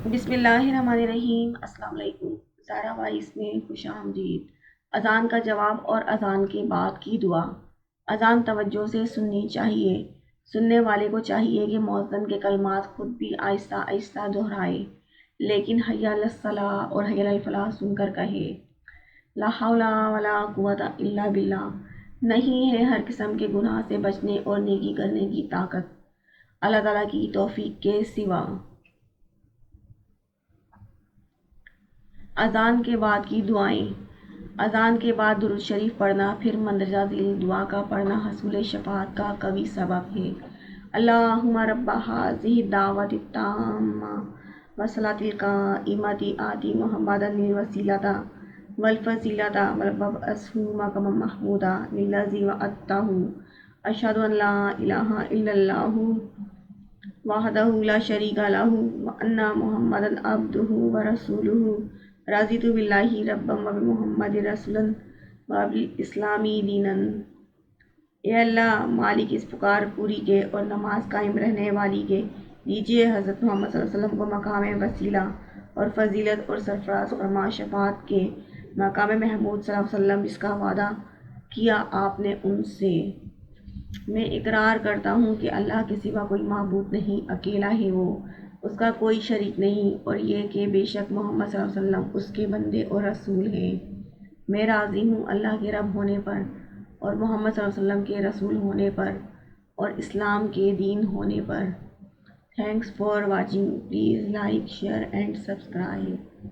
بسم اللہ الرحمن الرحیم۔ السلام علیکم۔ زہرا وائس میں خوش آمدید۔ اذان کا جواب اور اذان کے بعد کی دعا۔ اذان توجہ سے سننی چاہیے۔ سننے والے کو چاہیے کہ مؤذن کے کلمات خود بھی آہستہ آہستہ دہرائے، لیکن حی علی الصلاۃ اور حی علی الفلاح سن کر کہے۔ لا حول ولا قوت الا باللہ۔ نہیں ہے ہر قسم کے گناہ سے بچنے اور نیکی کرنے کی طاقت اللہ تعالیٰ کی توفیق کے سوا۔ اذان کے بعد کی دعائیں۔ اذان کے بعد درود شریف پڑھنا، پھر مندرجہ ذیل دعا کا پڑھنا حصول شفاعت کا قوی سبب ہے۔ اللہم رب ھذہ الدعوۃ التامہ والصلاۃ القائمۃ آت محمدا الوسیلۃ والفضیلۃ وابعثہ مقاما محمودا الذی وعدتہ۔ اشہد ان لا الہ الا اللہ وحدہ لا شریک لہ وان محمدا عبدہ ورسولہ۔ رضیت باللہ ربا وبمحمد رسولا وبالاسلام دینا۔ اے اللہ، مالک اس پکار پوری کے اور نماز قائم رہنے والی کے، دیجیے حضرت محمد صلی اللہ علیہ وسلم کو مقام وسیلہ اور فضیلت اور سرفراز فرما شفاعت کے مقام محمود صلی اللہ علیہ وسلم جس کا وعدہ کیا آپ نے ان سے۔ میں اقرار کرتا ہوں کہ اللہ کے سوا کوئی معبود نہیں، اکیلا ہے وہ، اس کا کوئی شریک نہیں، اور یہ کہ بے شک محمد صلی اللہ علیہ وسلم اس کے بندے اور رسول ہیں۔ میں راضی ہوں اللہ کے رب ہونے پر اور محمد صلی اللہ علیہ وسلم کے رسول ہونے پر اور اسلام کے دین ہونے پر۔ Thanks for watching. Please like, share and subscribe.